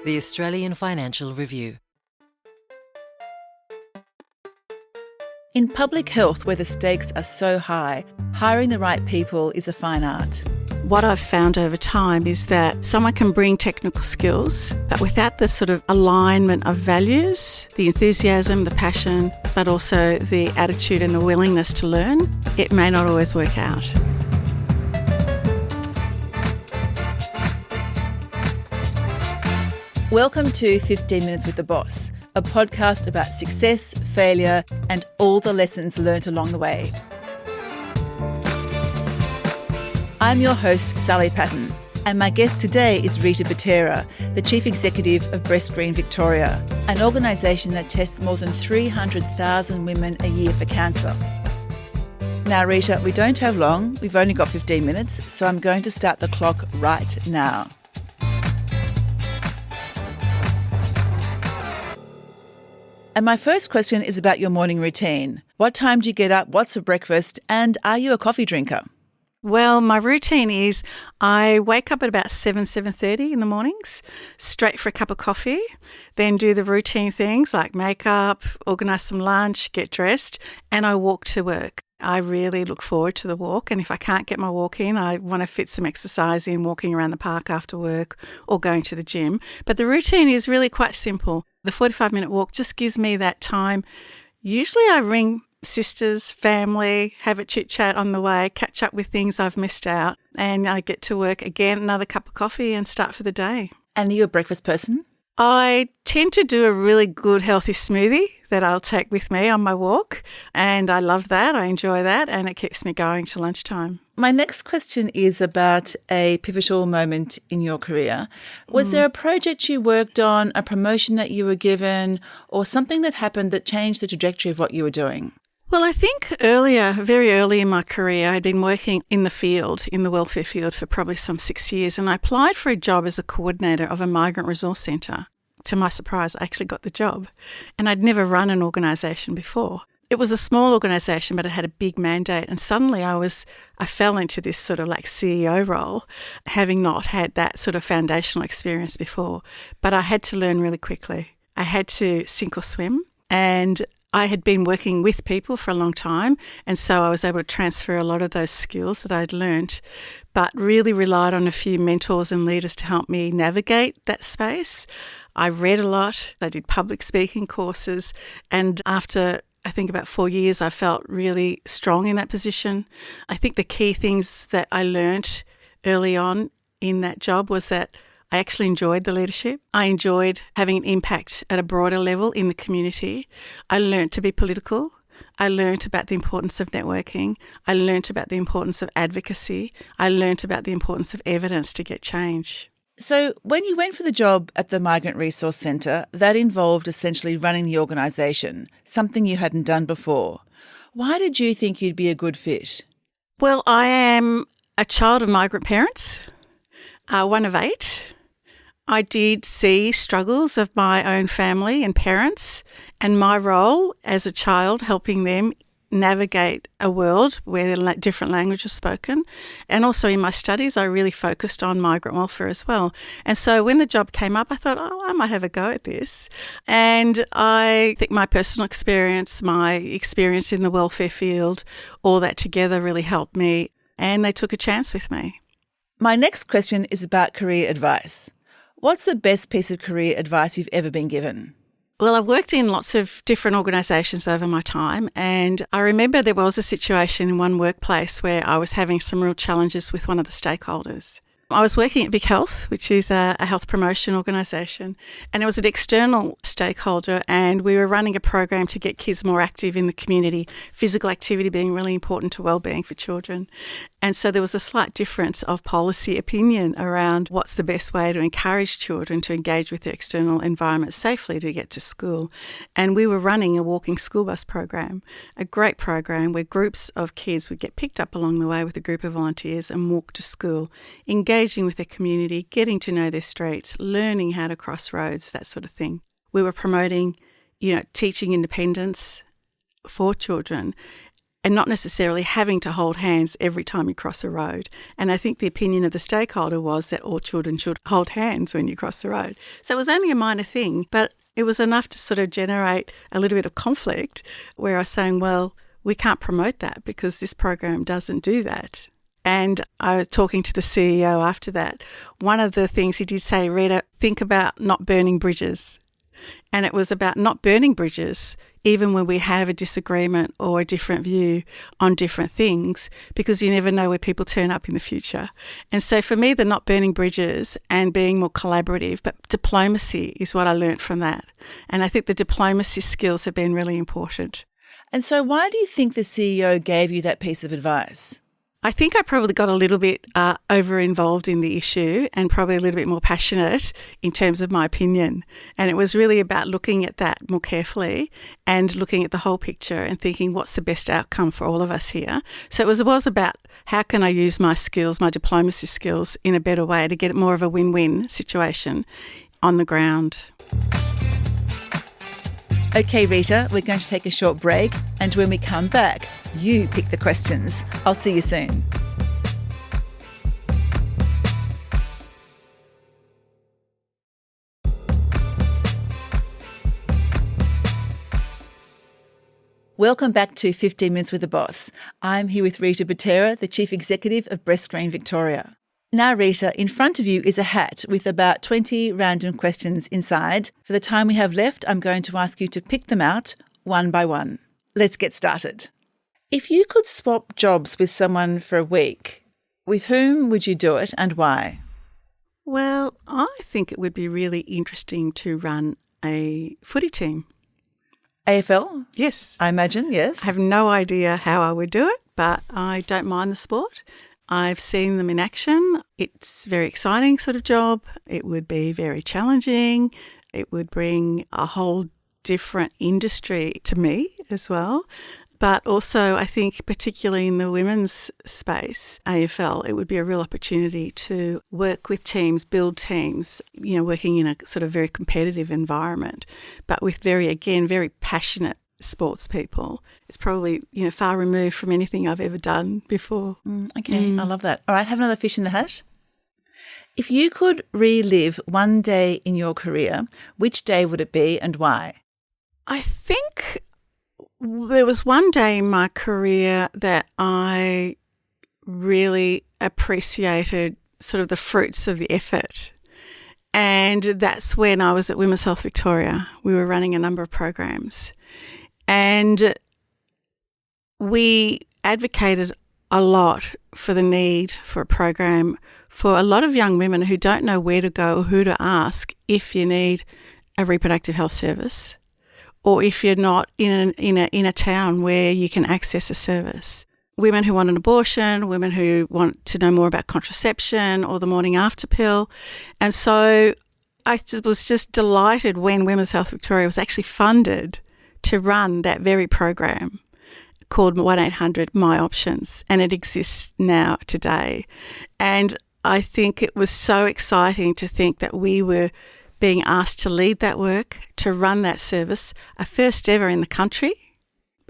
The Australian Financial Review. In public health, where the stakes are so high, hiring the right people is a fine art. What I've found over time is that someone can bring technical skills, but without the sort of alignment of values, the enthusiasm, the passion, but also the attitude and the willingness to learn, it may not always work out. Welcome to 15 Minutes with the Boss, a podcast about success, failure, and all the lessons learnt along the way. I'm your host, Sally Patton, and my guest today is Rita Butera, the Chief Executive of BreastScreen Victoria, an organisation that tests more than 300,000 women a year for cancer. Now, Rita, we don't have long. We've only got 15 minutes, so I'm going to start the clock right now. And my first question is about your morning routine. What time do you get up? What's for breakfast? And are you a coffee drinker? Well, my routine is I wake up at about 7:30 in the mornings, straight for a cup of coffee, then do the routine things like makeup, organise some lunch, get dressed, and I walk to work. I really look forward to the walk, and if I can't get my walk in, I want to fit some exercise in, walking around the park after work or going to the gym. But the routine is really quite simple. The 45-minute walk just gives me that time. Usually I ring sisters, family, have a chit-chat on the way, catch up with things I've missed out, and I get to work again, another cup of coffee and start for the day. And are you a breakfast person? I tend to do a really good healthy smoothie that I'll take with me on my walk, and I love that. I enjoy that, and it keeps me going to lunchtime. My next question is about a pivotal moment in your career. Was there a project you worked on, a promotion that you were given, or something that happened that changed the trajectory of what you were doing? Well, I think very early in my career, I'd been working in the field, in the welfare field for probably some 6 years, and I applied for a job as a coordinator of a migrant resource centre. To my surprise, I actually got the job, and I'd never run an organisation before. It was a small organisation, but it had a big mandate, and suddenly I fell into this sort of like CEO role, having not had that sort of foundational experience before. But I had to learn really quickly. I had to sink or swim, and I had been working with people for a long time, and so I was able to transfer a lot of those skills that I'd learnt, but really relied on a few mentors and leaders to help me navigate that space. I read a lot, I did public speaking courses, and after I think about 4 years, I felt really strong in that position. I think the key things that I learnt early on in that job was that I actually enjoyed the leadership. I enjoyed having an impact at a broader level in the community. I learnt to be political. I learnt about the importance of networking. I learnt about the importance of advocacy. I learnt about the importance of evidence to get change. So when you went for the job at the Migrant Resource Centre, that involved essentially running the organisation, something you hadn't done before. Why did you think you'd be a good fit? Well, I am a child of migrant parents, one of 8. I did see struggles of my own family and parents, and my role as a child helping them navigate a world where different language is spoken. And also in my studies, I really focused on migrant welfare as well. And so when the job came up, I thought, I might have a go at this. And I think my personal experience, my experience in the welfare field, all that together really helped me. And they took a chance with me. My next question is about career advice. What's the best piece of career advice you've ever been given? Well, I've worked in lots of different organisations over my time, and I remember there was a situation in one workplace where I was having some real challenges with one of the stakeholders. I was working at Vic Health, which is a health promotion organisation, and it was an external stakeholder, and we were running a program to get kids more active in the community, physical activity being really important to wellbeing for children. And so there was a slight difference of policy opinion around what's the best way to encourage children to engage with their external environment safely to get to school. And we were running a walking school bus program, a great program where groups of kids would get picked up along the way with a group of volunteers and walk to school, engaging with their community, getting to know their streets, learning how to cross roads, that sort of thing. We were promoting, teaching independence for children and not necessarily having to hold hands every time you cross a road. And I think the opinion of the stakeholder was that all children should hold hands when you cross the road. So it was only a minor thing, but it was enough to sort of generate a little bit of conflict where I was saying, well, we can't promote that because this program doesn't do that. And I was talking to the CEO after that. One of the things he did say, Rita, think about not burning bridges. And it was about not burning bridges, even when we have a disagreement or a different view on different things, because you never know where people turn up in the future. And so for me, the not burning bridges and being more collaborative, but diplomacy is what I learnt from that. And I think the diplomacy skills have been really important. And so why do you think the CEO gave you that piece of advice? I think I probably got a little bit over-involved in the issue and probably a little bit more passionate in terms of my opinion. And it was really about looking at that more carefully and looking at the whole picture and thinking what's the best outcome for all of us here. So it was about how can I use my skills, my diplomacy skills, in a better way to get more of a win-win situation on the ground. Okay, Rita, we're going to take a short break, and when we come back, you pick the questions. I'll see you soon. Welcome back to 15 Minutes with the Boss. I'm here with Rita Butera, the Chief Executive of BreastScreen Victoria. Now, Rita, in front of you is a hat with about 20 random questions inside. For the time we have left, I'm going to ask you to pick them out one by one. Let's get started. If you could swap jobs with someone for a week, with whom would you do it and why? Well, I think it would be really interesting to run a footy team. AFL? Yes. I imagine, yes. I have no idea how I would do it, but I don't mind the sport. I've seen them in action. It's a very exciting sort of job. It would be very challenging. It would bring a whole different industry to me as well. But also, I think particularly in the women's space, AFL, it would be a real opportunity to work with teams, build teams, working in a sort of very competitive environment, but with very passionate sports people. It's probably, far removed from anything I've ever done before. Okay, I love that. All right, have another fish in the hat. If you could relive one day in your career, which day would it be and why? I think there was one day in my career that I really appreciated sort of the fruits of the effort. And that's when I was at Women's Health Victoria. We were running a number of programs. And we advocated a lot for the need for a program for a lot of young women who don't know where to go or who to ask if you need a reproductive health service or if you're not in a town where you can access a service. Women who want an abortion, women who want to know more about contraception or the morning after pill. And so I was just delighted when Women's Health Victoria was actually funded to run that very program called 1800 My Options, and it exists now today. And I think it was so exciting to think that we were being asked to lead that work, to run that service, a first ever in the country.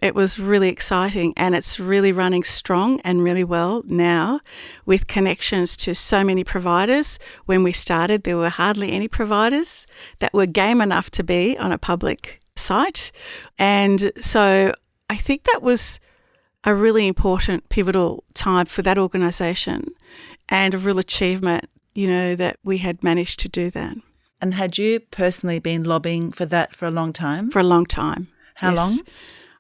It was really exciting, and it's really running strong and really well now with connections to so many providers. When we started, there were hardly any providers that were game enough to be on a public site. And so I think that was a really important pivotal time for that organisation and a real achievement, that we had managed to do that. And had you personally been lobbying for that for a long time? For a long time. How long?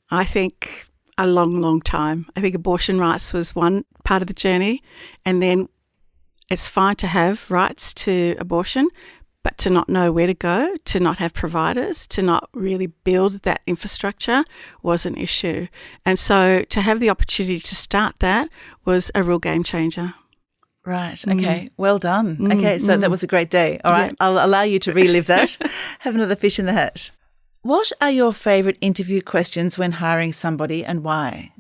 I think a long, long time. I think abortion rights was one part of the journey, and then it's fine to have rights to abortion, but to not know where to go, to not have providers, to not really build that infrastructure was an issue. And so to have the opportunity to start that was a real game changer. Right. Okay. Well done. Okay. So that was a great day. All right. Yeah. I'll allow you to relive that. Have another fish in the hat. What are your favourite interview questions when hiring somebody and why?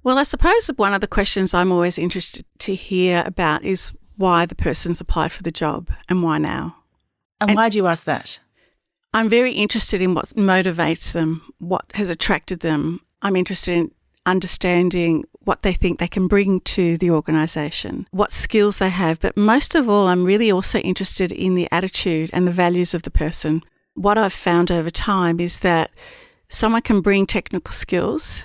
Well, I suppose one of the questions I'm always interested to hear about is why the person's applied for the job and why now. And why do you ask that? I'm very interested in what motivates them, what has attracted them. I'm interested in understanding what they think they can bring to the organisation, what skills they have. But most of all, I'm really also interested in the attitude and the values of the person. What I've found over time is that someone can bring technical skills,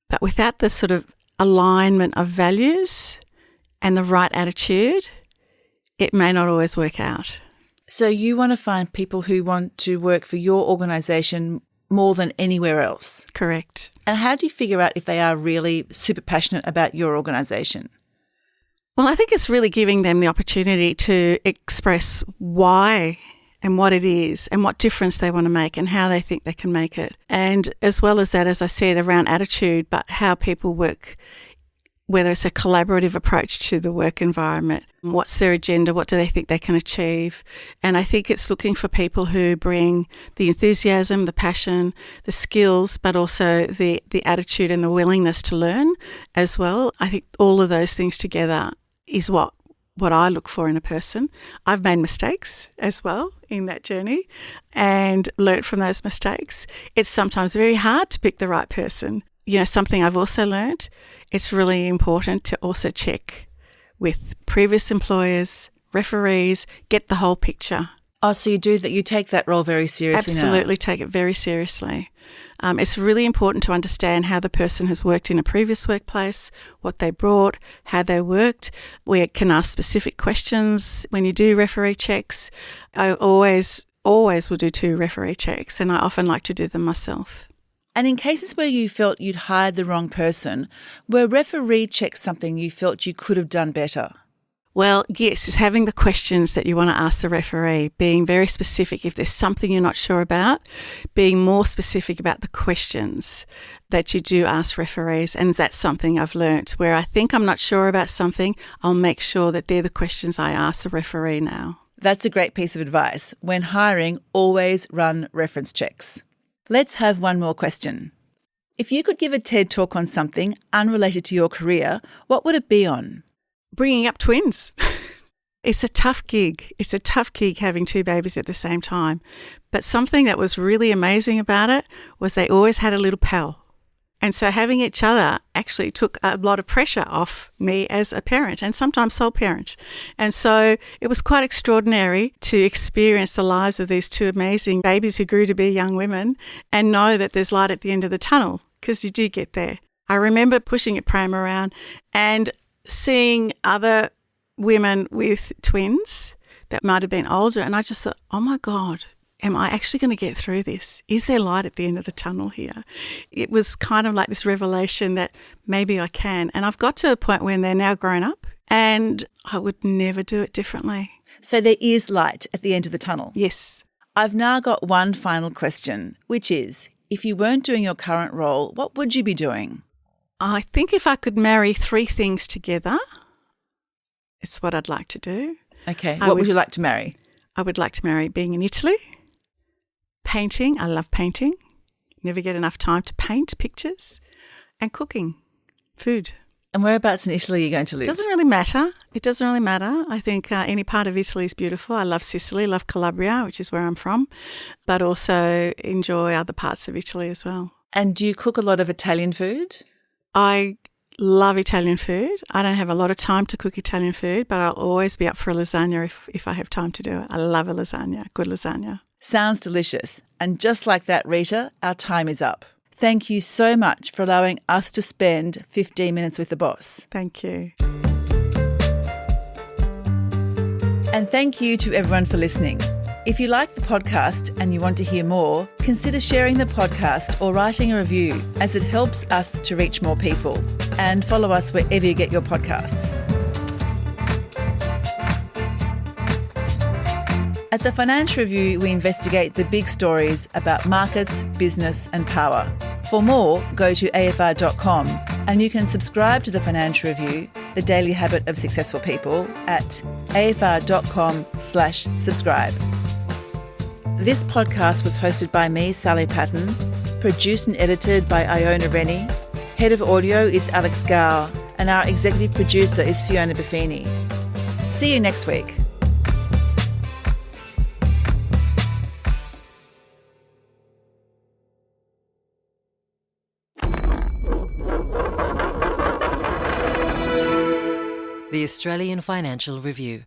but without the sort of alignment of values and the right attitude, it may not always work out. So you want to find people who want to work for your organisation more than anywhere else? Correct. And how do you figure out if they are really super passionate about your organisation? Well, I think it's really giving them the opportunity to express why and what it is and what difference they want to make and how they think they can make it. And as well as that, as I said, around attitude, but how people work, whether it's a collaborative approach to the work environment, what's their agenda, what do they think they can achieve. And I think it's looking for people who bring the enthusiasm, the passion, the skills, but also the attitude and the willingness to learn as well. I think all of those things together is what I look for in a person. I've made mistakes as well in that journey and learnt from those mistakes. It's sometimes very hard to pick the right person. You know, something I've also learnt, it's really important to also check with previous employers, referees, get the whole picture. Oh, so you take that role very seriously now? Absolutely, take it very seriously. It's really important to understand how the person has worked in a previous workplace, what they brought, how they worked. We can ask specific questions when you do referee checks. I always will do 2 referee checks, and I often like to do them myself. And in cases where you felt you'd hired the wrong person, were referee checks something you felt you could have done better? Well, yes, it's having the questions that you want to ask the referee, being very specific. If there's something you're not sure about, being more specific about the questions that you do ask referees. And that's something I've learnt where I think I'm not sure about something, I'll make sure that they're the questions I ask the referee now. That's a great piece of advice. When hiring, always run reference checks. Let's have one more question. If you could give a TED talk on something unrelated to your career, what would it be on? Bringing up twins. It's a tough gig. It's a tough gig having 2 babies at the same time. But something that was really amazing about it was they always had a little pal. And so having each other actually took a lot of pressure off me as a parent and sometimes sole parent. And so it was quite extraordinary to experience the lives of these 2 amazing babies who grew to be young women and know that there's light at the end of the tunnel, because you do get there. I remember pushing a pram around and seeing other women with twins that might have been older, and I just thought, oh my God, am I actually going to get through this? Is there light at the end of the tunnel here? It was kind of like this revelation that maybe I can. And I've got to a point when they're now grown up and I would never do it differently. So there is light at the end of the tunnel? Yes. I've now got one final question, which is, if you weren't doing your current role, what would you be doing? I think if I could marry 3 things together, it's what I'd like to do. Okay. What would you like to marry? I would like to marry being in Italy, painting. I love painting. Never get enough time to paint pictures, and cooking, food. And whereabouts in Italy are you going to live? It doesn't really matter. I think any part of Italy is beautiful. I love Sicily, love Calabria, which is where I'm from, but also enjoy other parts of Italy as well. And do you cook a lot of Italian food? I love Italian food. I don't have a lot of time to cook Italian food, but I'll always be up for a lasagna if I have time to do it. I love a lasagna, good lasagna. Sounds delicious. And just like that, Rita, our time is up. Thank you so much for allowing us to spend 15 minutes with the boss. Thank you. And thank you to everyone for listening. If you like the podcast and you want to hear more, consider sharing the podcast or writing a review, as it helps us to reach more people. And follow us wherever you get your podcasts. At the Financial Review, we investigate the big stories about markets, business and power. For more, go to afr.com and you can subscribe to the Financial Review, the daily habit of successful people, at afr.com/subscribe. This podcast was hosted by me, Sally Patton, produced and edited by Iona Rennie. Head of audio is Alex Gower, and our executive producer is Fiona Buffini. See you next week. The Australian Financial Review.